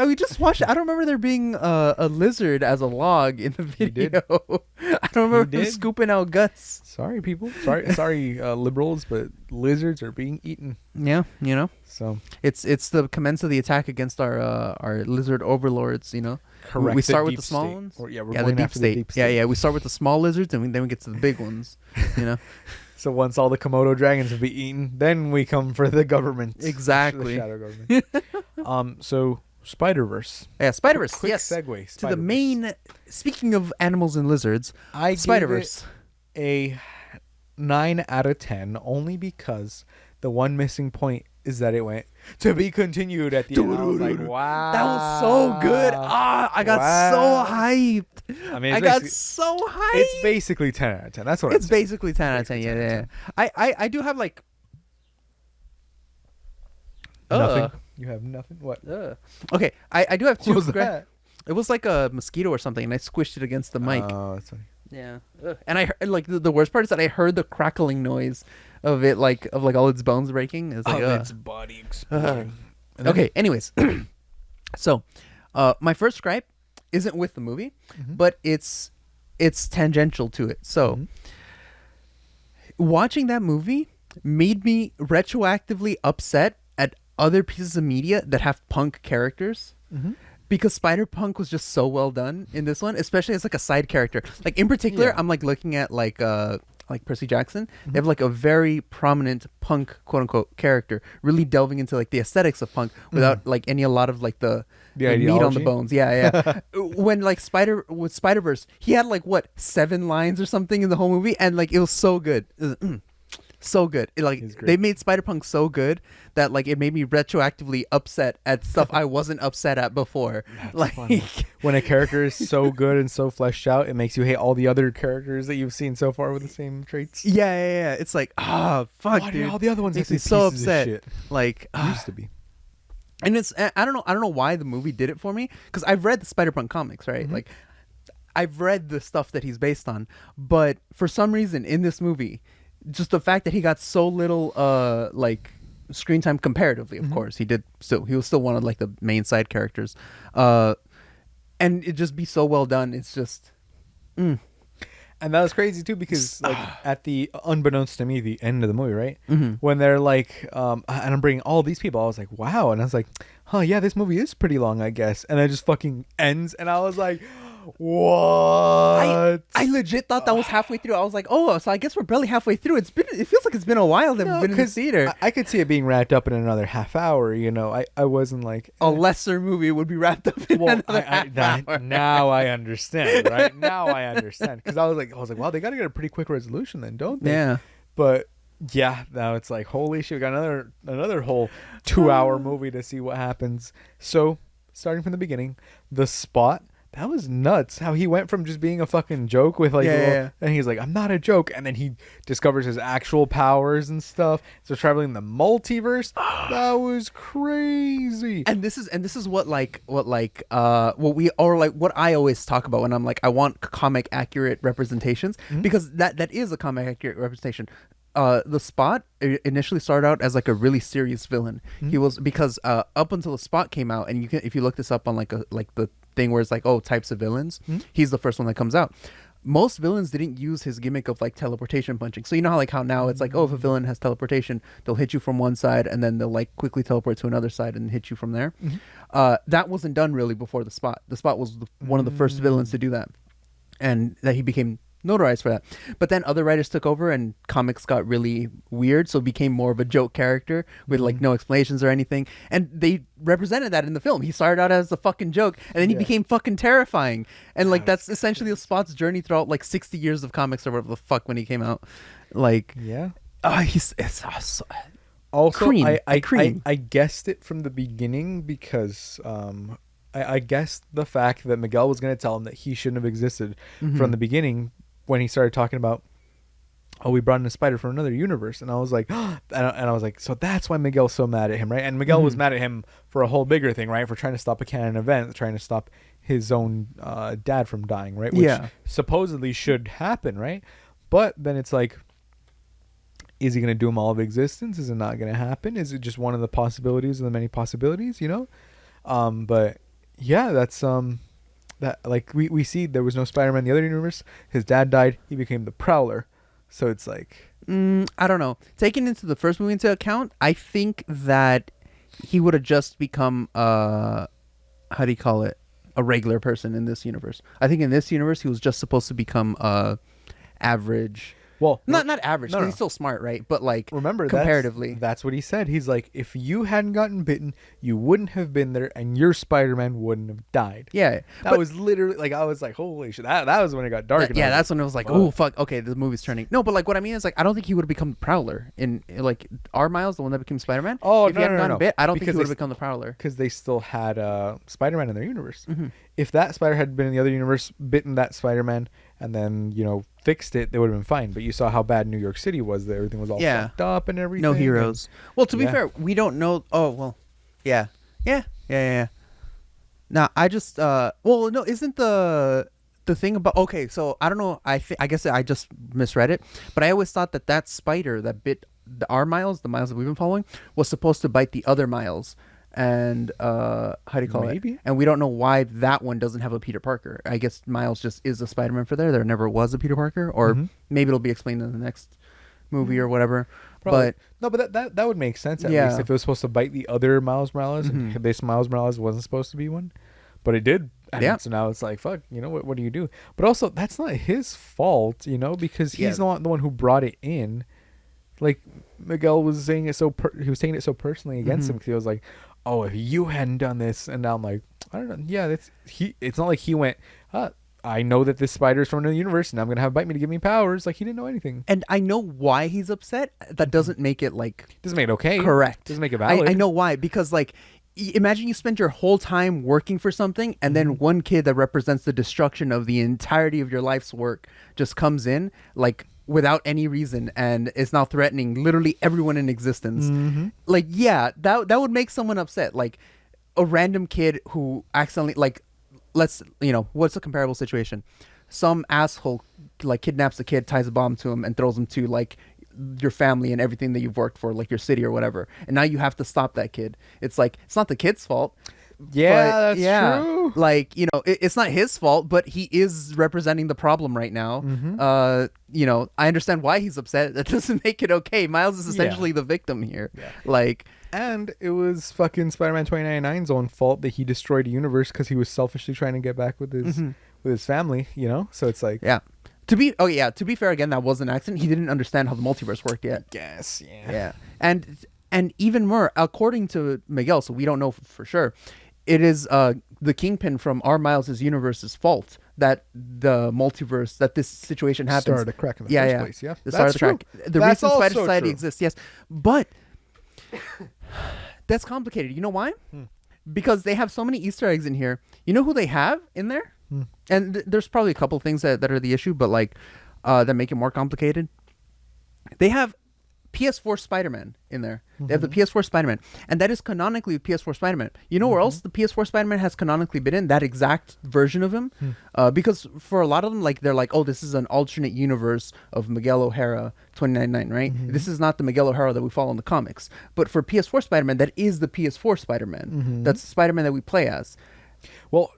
We just watched it. I don't remember there being a lizard as a log in the video. I don't remember him scooping out guts. Sorry, people. Sorry, liberals, but lizards are being eaten. Yeah, you know. So it's the commence of the attack against our lizard overlords. You know. Correct. We start with the small ones. We're the going deep after state. the deep state. Yeah. We start with the small lizards, and then we get to the big ones. You know. So once all the Komodo dragons have been eaten, then we come for the government. Exactly. The shadow government. So Spider-Verse. Yeah, Spider-Verse. Quick yes. segue. To the Spider-Verse. main. Speaking of animals and lizards, I Spider-Verse. Gave it a 9 out of 10, only because the one missing point is that it went to be continued at the end. I was like, wow. That was so good. I got so hyped. I mean, I got so hyped. It's basically 10 out of 10. That's what it's I'm saying. basically 10 out of 10. Yeah. I do have like nothing. You have nothing? What? Okay, I do have two. What was that? It was like a mosquito or something, and I squished it against the mic. Oh, that's funny. Yeah. And I heard, like the worst part is that I heard the crackling noise of it, like all its bones breaking. It's like its body exploding. Okay. Anyways, so my first gripe isn't with the movie, but it's tangential to it. So watching that movie made me retroactively upset at other pieces of media that have punk characters. Because Spider-Punk was just so well done in this one, especially as like a side character. Like in particular, I'm like looking at like Percy Jackson. They have like a very prominent punk quote unquote character, really delving into like the aesthetics of punk without like a lot of like the meat on the bones. Yeah. When like Spider-Verse, he had like 7 lines or something in the whole movie, and like it was so good. So good. They made Spider-Punk so good that like it made me retroactively upset at stuff I wasn't upset at before. That's like funny. When a character is so good and so fleshed out, it makes you hate all the other characters that you've seen so far with the same traits. Yeah. It's like, fuck, Why dude. do all the other ones makes have me these so pieces of upset. shit? Like Used to be. And it's I don't know why the movie did it for me, because I've read the Spider-Punk comics, right? Like I've read the stuff that he's based on, but for some reason in this movie, just the fact that he got so little like screen time comparatively, of course he was still one of like the main side characters, and it just be so well done. It's just And that was crazy too, because like at the unbeknownst to me, the end of the movie, right? When they're like, and I'm bringing all these people, I was like, wow. And I was like, yeah, this movie is pretty long, I guess. And it just fucking ends, and I was like, what? I legit thought that was halfway through. I was like, so I guess we're barely halfway through. It feels like it's been a while that we've been in the theater. I could see it being wrapped up in another half hour. You know, I wasn't like a lesser movie would be wrapped up in another half hour. Now I understand, right? Now I understand, because I was like, wow, they got to get a pretty quick resolution then, don't they? Yeah. But Yeah, now it's like, holy shit, we got another whole 2-hour movie to see what happens. So, starting from the beginning, the Spot, that was nuts. How he went from just being a fucking joke with like, and he's like, I'm not a joke, and then he discovers his actual powers and stuff. So traveling the multiverse, that was crazy. And this is what I always talk about when I'm like, I want comic accurate representations, because that is a comic accurate representation. The Spot initially started out as like a really serious villain. He was, because up until the Spot came out, and if you look this up on like the thing where it's like, oh, types of villains, he's the first one that comes out. Most villains didn't use his gimmick of like teleportation punching. So you know how now it's like, oh, if a villain has teleportation, they'll hit you from one side and then they'll like quickly teleport to another side and hit you from there. That wasn't done really before the Spot. The Spot was one of the first villains to do that, and that he became notarized for that. But then other writers took over and comics got really weird, so it became more of a joke character with like no explanations or anything, and they represented that in the film. He started out as a fucking joke, and then he became fucking terrifying, and like that's essentially the Spot's journey throughout like 60 years of comics or whatever the fuck when he came out. Like it's awesome. Also, Cream. I guessed it from the beginning because I guessed the fact that Miguel was going to tell him that he shouldn't have existed from the beginning, when he started talking about, oh, we brought in a spider from another universe. And I was like, and I was like, so that's why Miguel's so mad at him, right? And Miguel was mad at him for a whole bigger thing, right? For trying to stop a canon event, trying to stop his own dad from dying, right? Which supposedly should happen, right? But then it's like, is he going to doom all of existence? Is it not going to happen? Is it just one of the possibilities of the many possibilities, you know? But yeah, that's that, like, we see there was no Spider-Man in the other universe. His dad died. He became the Prowler. So it's like, I don't know. Taking into the first movie into account, I think that he would have just become how do you call it, a regular person in this universe. I think in this universe he was just supposed to become average. Well, not average, because he's still smart, right? But like, remember, comparatively, that's what he said. He's like, if you hadn't gotten bitten, you wouldn't have been there, and your Spider-Man wouldn't have died. Yeah, that was literally like, I was like, holy shit, that was when it got dark. That's when it was like, oh fuck, okay, the movie's turning. No, but like, what I mean is like, I don't think he would have become the Prowler in like our Miles, the one that became Spider-Man. Oh, if he hadn't gotten bit, I don't think he would have become the Prowler, because they still had Spider-Man in their universe. If that Spider had been in the other universe, bitten that Spider-Man, and then, you know, fixed it, they would have been fine. But you saw how bad New York City was. That everything was all fucked up and everything. No heroes. Well, to be fair, we don't know. Oh, well, yeah. Nah, I just well, no, isn't the thing about, okay, so I don't know, I guess I just misread it, but I always thought that spider that bit our Miles, the Miles that we've been following, was supposed to bite the other Miles. And how do you call it? And we don't know why that one doesn't have a Peter Parker. I guess Miles just is a Spider-Man for there. There never was a Peter Parker, or maybe it'll be explained in the next movie or whatever. Probably. But that would make sense at least if it was supposed to bite the other Miles Morales, and this Miles Morales wasn't supposed to be one, but it did. So now it's like, fuck, you know, what do you do? But also, that's not his fault, you know, because he's not the one who brought it in. Like, Miguel was saying it he was taking it so personally against him, because he was like, oh, if you hadn't done this, and now I'm like, I don't know. Yeah, it's not like he went, I know that this spider's from another universe, and I'm gonna have it bite me to give me powers. Like, he didn't know anything. And I know why he's upset. That doesn't make it like, doesn't make it okay. Correct. Doesn't make it valid. I know why, because like, imagine you spend your whole time working for something, and then one kid that represents the destruction of the entirety of your life's work just comes in, like, without any reason, and is now threatening literally everyone in existence. Like, yeah, that would make someone upset. Like, a random kid who accidentally, like, let's, you know, what's a comparable situation? Some asshole like kidnaps a kid, ties a bomb to him, and throws him to like your family and everything that you've worked for, like your city or whatever, and now you have to stop that kid. It's like, it's not the kid's fault. Yeah, that's true. Like, you know, it's not his fault, but he is representing the problem right now. You know, I understand why he's upset. That doesn't make it okay. Miles is essentially the victim here. Like, and it was fucking Spider-Man 2099's own fault that he destroyed a universe because he was selfishly trying to get back with his family, you know? So it's like, to be fair, again, that was an accident. He didn't understand how the multiverse worked yet. Yes, And even more, according to Miguel, so we don't know for sure, it is the Kingpin from our Miles' universe's fault that the multiverse, that this situation happens. Started to crack in the first place. Yeah, The start of the crack. The reason Spider Society exists. Yes, but that's complicated. You know why? Because they have so many Easter eggs in here. You know who they have in there? And there's probably a couple things that are the issue, but like that make it more complicated. They have PS4 Spider-Man in there. They have the PS4 Spider-Man, and that is canonically PS4 Spider-Man. You know where else the PS4 Spider-Man has canonically been in? That exact version of him, because for a lot of them, like they're like, oh, this is an alternate universe of Miguel O'Hara 2099, right? This is not the Miguel O'Hara that we follow in the comics. But for PS4 Spider-Man, that is the PS4 Spider-Man. That's the Spider-Man that we play as. Well,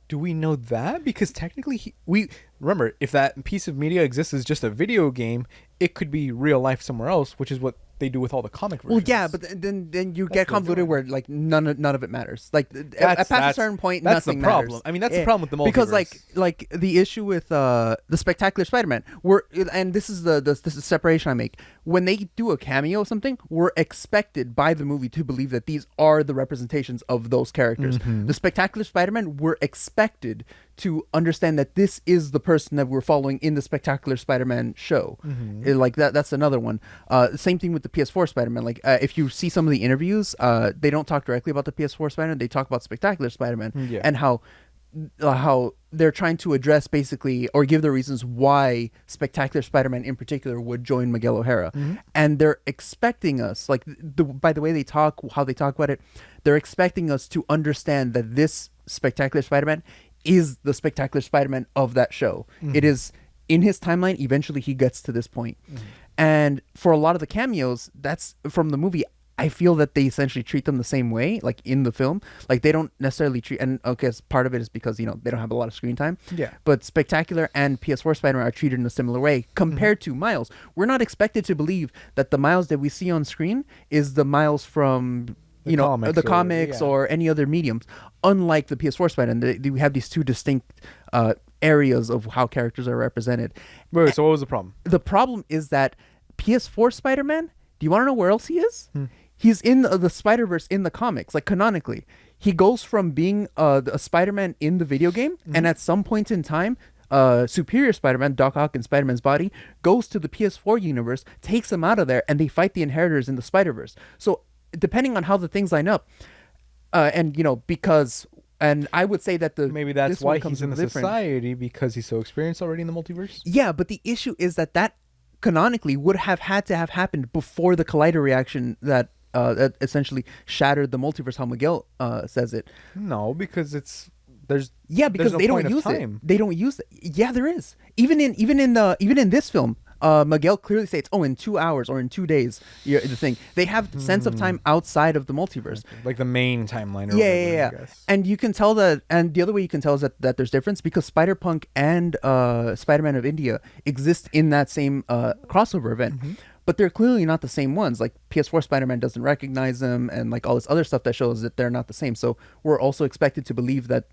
do we know that? Because technically, we remember, if that piece of media exists as just a video game, it could be real life somewhere else, which is what they do with all the comic versions. Well, yeah, but then you get convoluted where like none of it matters. Like at past a certain point, that's nothing the problem. matters. I mean, that's the problem with the multiverse. Because like the issue with the Spectacular Spider-Man, and this is the separation I make. When they do a cameo or something, we're expected by the movie to believe that these are the representations of those characters. The Spectacular Spider-Man, we're expected to understand that this is the person that we're following in the Spectacular Spider-Man show. Like that's another one. Same thing with the PS4 Spider-Man. Like if you see some of the interviews, they don't talk directly about the PS4 Spider-Man. They talk about Spectacular Spider-Man and how they're trying to address basically or give the reasons why Spectacular Spider-Man in particular would join Miguel O'Hara. And they're expecting us, like by the way they talk, how they talk about it, they're expecting us to understand that this Spectacular Spider-Man is the Spectacular Spider-Man of that show. It is in his timeline. Eventually he gets to this point. And for a lot of the cameos that's from the movie, I feel that they essentially treat them the same way, like in the film. Like they don't necessarily treat, and okay, part of it is because, you know, they don't have a lot of screen time. Yeah. But Spectacular and PS4 Spider-Man are treated in a similar way compared to Miles. We're not expected to believe that the Miles that we see on screen is the Miles from the comics or any other mediums. Unlike the PS4 Spider-Man, we have these two distinct areas of how characters are represented. Wait, so what was the problem? The problem is that PS4 Spider-Man, do you want to know where else he is? He's in the Spider-Verse in the comics, like canonically. He goes from being a Spider-Man in the video game, and at some point in time, Superior Spider-Man, Doc Ock and Spider-Man's body, goes to the PS4 universe, takes him out of there, and they fight the Inheritors in the Spider-Verse. So depending on how the things line up, and I would say that maybe that's why he's in the society, because he's so experienced already in the multiverse. Yeah, but the issue is that canonically would have had to have happened before the Collider reaction that essentially shattered the multiverse. How Miguel says it. No, because because they don't use it. They don't use it. Yeah, there is. Even in this film. Miguel clearly states, in 2 hours or in 2 days, the thing. They have sense of time outside of the multiverse. Like the main timeline. Or yeah. I guess. And you can tell that, and the other way you can tell is that there's difference because Spider-Punk and Spider-Man of India exist in that same crossover event. But they're clearly not the same ones. Like PS4 Spider-Man doesn't recognize them and like all this other stuff that shows that they're not the same. So we're also expected to believe that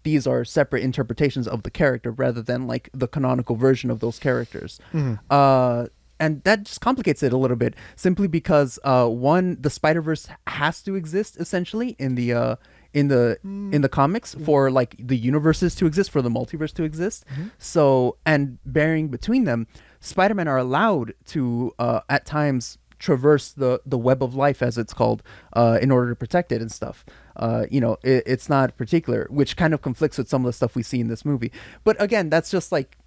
these are separate interpretations of the character rather than like the canonical version of those characters. And that just complicates it a little bit simply because the Spider-Verse has to exist essentially in the comics for like the universes to exist, for the multiverse to exist. So, and bearing between them, Spider-Man are allowed to at times traverse the web of life, as it's called, in order to protect it and stuff. It's not particular, which kind of conflicts with some of the stuff we see in this movie. But again, that's just like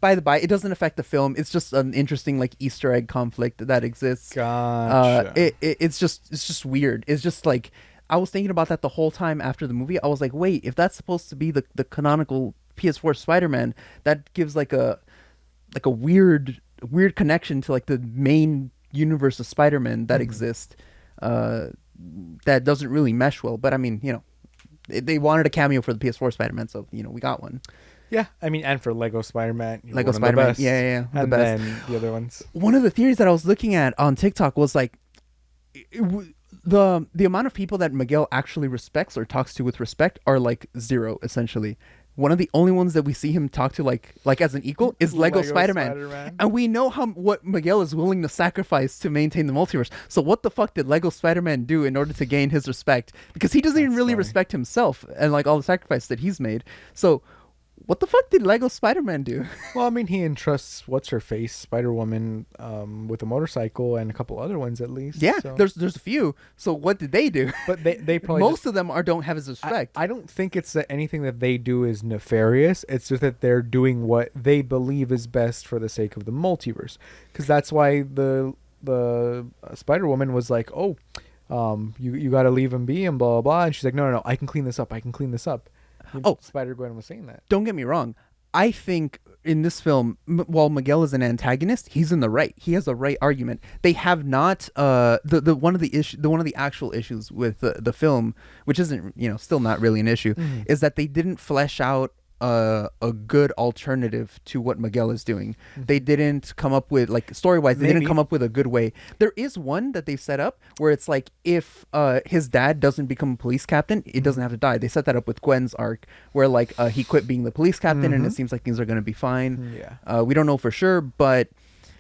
by the by, it doesn't affect the film. It's just an interesting like Easter egg conflict that exists. Gotcha. It's just weird. It's just like I was thinking about that the whole time after the movie. I was like, wait, if that's supposed to be the canonical PS4 Spider-Man, that gives like a weird connection to like the main universe of Spider-Man that exists. That doesn't really mesh well. But I mean, they wanted a cameo for the PS4 Spider-Man, so we got one. Yeah, I mean, and for Lego Spider-Man. Lego Spider-Man, yeah, the and best. Then the other ones. One of the theories that I was looking at on TikTok was like, the amount of people that Miguel actually respects or talks to with respect are like zero, essentially. One of the only ones that we see him talk to like as an equal is Lego Spider-Man. And we know what Miguel is willing to sacrifice to maintain the multiverse. So what the fuck did Lego Spider-Man do in order to gain his respect? Because he doesn't even really respect himself and like all the sacrifice that he's made. So What the fuck did Lego Spider-Man do? Well, I mean, he entrusts what's her face, Spider-Woman, with a motorcycle and a couple other ones at least. Yeah, so. there's a few. So what did they do? But they probably Most of them don't have his respect. I don't think it's that anything that they do is nefarious. It's just that they're doing what they believe is best for the sake of the multiverse. Because that's why the Spider-Woman was like, oh, you got to leave him be and blah, blah, blah. And she's like, no, I can clean this up. Spider-Gwen was saying that. Don't get me wrong. I think in this film, while Miguel is an antagonist, he's in the right. He has the right argument. They have not the one of the actual issues with the film, which isn't still not really an issue, is that they didn't flesh out a good alternative to what Miguel is doing. They didn't come up with, like, story-wise, they didn't come up with a good way. There is one that they've set up where it's like, if his dad doesn't become a police captain, it doesn't have to die. They set that up with Gwen's arc where, like, he quit being the police captain and it seems like things are going to be fine. Yeah. We don't know for sure, but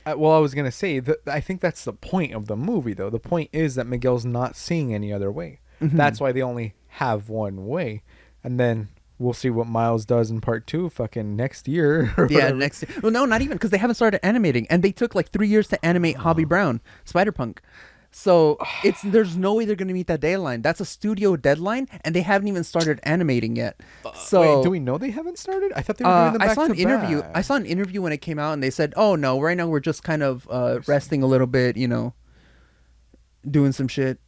well, I was going to say that I think that's the point of the movie, though. The point is that Miguel's not seeing any other way. That's why they only have one way. And then we'll see what Miles does in part 2 fucking next year. Yeah, next year. Well, no, not even, because they haven't started animating. And they took like 3 years to animate Hobby Brown, Spider-Punk. So there's no way they're going to meet that deadline. That's a studio deadline, and they haven't even started animating yet. So wait, do we know they haven't started? I thought they were doing them back to interview. back. I saw an interview when it came out, and they said, "Oh no, right now we're just kind of resting a little bit, doing some shit."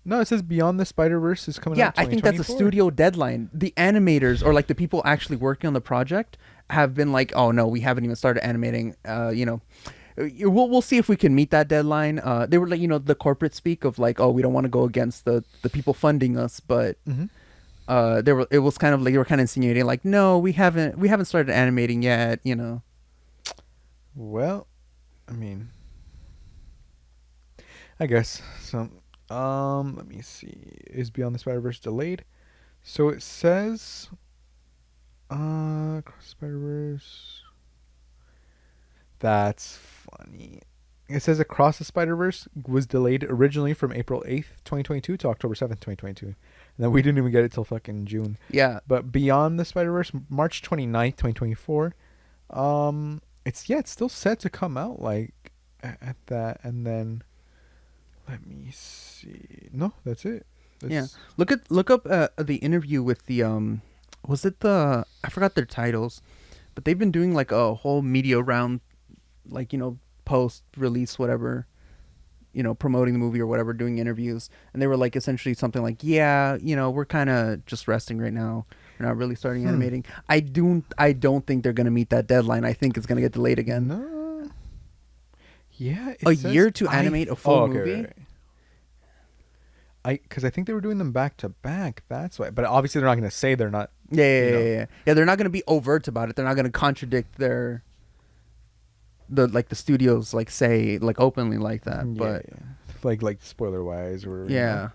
No, it says Beyond the Spider-Verse is coming out. Yeah, I think that's a studio deadline. The animators, or like the people actually working on the project, have been like, "Oh no, we haven't even started animating." We'll see if we can meet that deadline. They were like, the corporate speak of like, "Oh, we don't want to go against the people funding us," but it was kind of like they were kind of insinuating like, "No, we haven't started animating yet." Well, I mean, I guess so. Let me see. Is Beyond the Spider-Verse delayed? So it says Across Spider-Verse. That's funny. It says Across the Spider-Verse was delayed originally from April 8th, 2022 to October 7th, 2022. And then we didn't even get it till fucking June. Yeah. But Beyond the Spider-Verse, March 29th, 2024. It's still set to come out like at that, and then let me see. No, that's it. Yeah. Look up the interview with the I forgot their titles, but they've been doing like a whole media round, like, post release whatever, promoting the movie or whatever, doing interviews, and they were like essentially something like, yeah, we're kind of just resting right now. We're not really starting animating. I don't think they're going to meet that deadline. I think it's going to get delayed again. No. Yeah, a year to animate a full movie. Right. Because I think they were doing them back to back. That's why. But obviously they're not going to say they're not. Yeah. They're not going to be overt about it. They're not going to contradict the studios like say like openly like that. But like spoiler wise or yeah.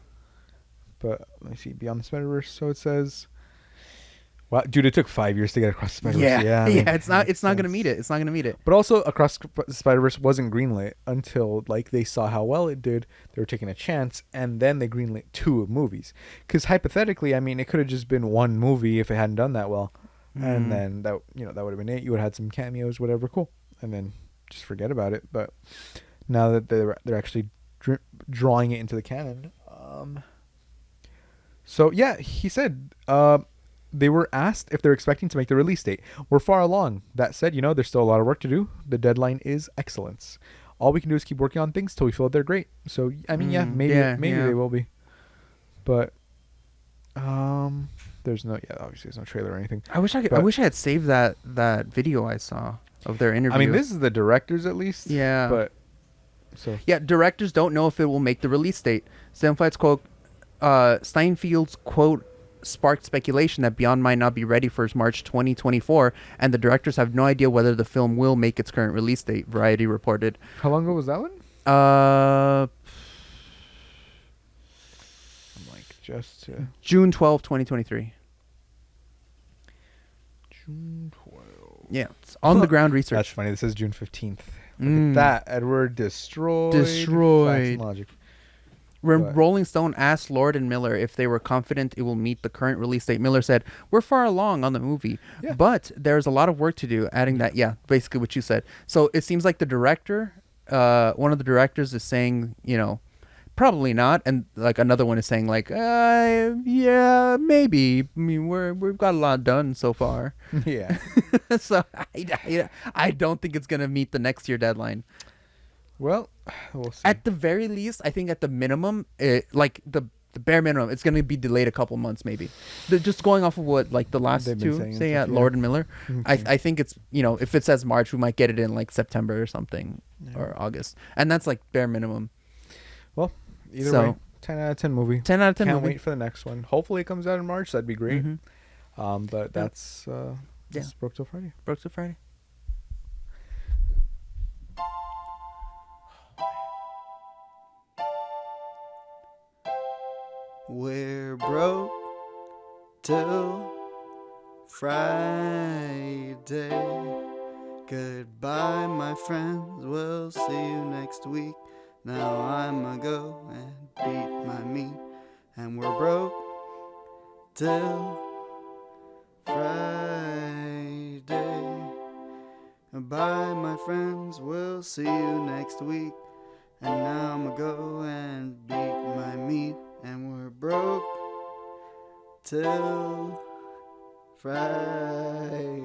But let me see. Beyond the Spider-Verse. So it says. Wow, dude, it took 5 years to get Across the Spider-Verse. Yeah, it's not gonna meet it. It's not gonna meet it. But also, Across the Spider-Verse wasn't greenlit until like they saw how well it did. They were taking a chance, and then they greenlit 2 movies. Because hypothetically, I mean, it could have just been 1 movie if it hadn't done that well, and then that would have been it. You would have had some cameos, whatever, cool, and then just forget about it. But now that they're actually drawing it into the canon, so yeah, he said. They were asked if they're expecting to make the release date. We're far along. That said, there's still a lot of work to do. The deadline is excellence. All we can do is keep working on things till we feel that they're great. So, I mean, maybe they will be. But, obviously there's no trailer or anything. I wish I had saved that video I saw of their interview. I mean, this is the directors at least. Yeah. But, so. Yeah, directors don't know if it will make the release date. Stanfield's quote, Steinfeld's quote, sparked speculation that Beyond might not be ready for March 2024, and the directors have no idea whether the film will make its current release date, Variety reported. How long ago was that one? I'm like just June 12, 2023. June 12. Yeah, it's on the ground research. That's funny. This is June 15th. Look at that. Edward destroyed. Facts and logic. But- Rolling Stone asked Lord and Miller if they were confident it will meet the current release date. Miller said, "We're far along on the movie, Yeah. but there's a lot of work to do." Adding that, yeah, basically what you said. So it seems like the director, one of the directors is saying, probably not, and like another one is saying like, yeah, maybe. I mean, we've got a lot done so far. Yeah. So I don't think it's gonna meet the next year deadline. Well, we'll see. At the very least, I think at the minimum, like the bare minimum, it's gonna be delayed a couple months maybe. Just going off of what like the last They've been two saying say and at stuff, Lord and Miller, Okay. I think it's if it says March, we might get it in like September or something or August, and that's like bare minimum. Well, either So- way, 10 out of 10 movie. 10 out of 10 Can't movie. wait for the next one. Hopefully it comes out in March. That'd be great. Mhm. But that's Yeah. Broke Till Friday. Broke to Friday. We're broke till Friday. Goodbye, my friends. We'll see you next week. Now I'ma go and beat my meat. And we're broke till Friday. Bye, my friends. We'll see you next week. And now I'ma go and beat my meat. And we're broke till Friday.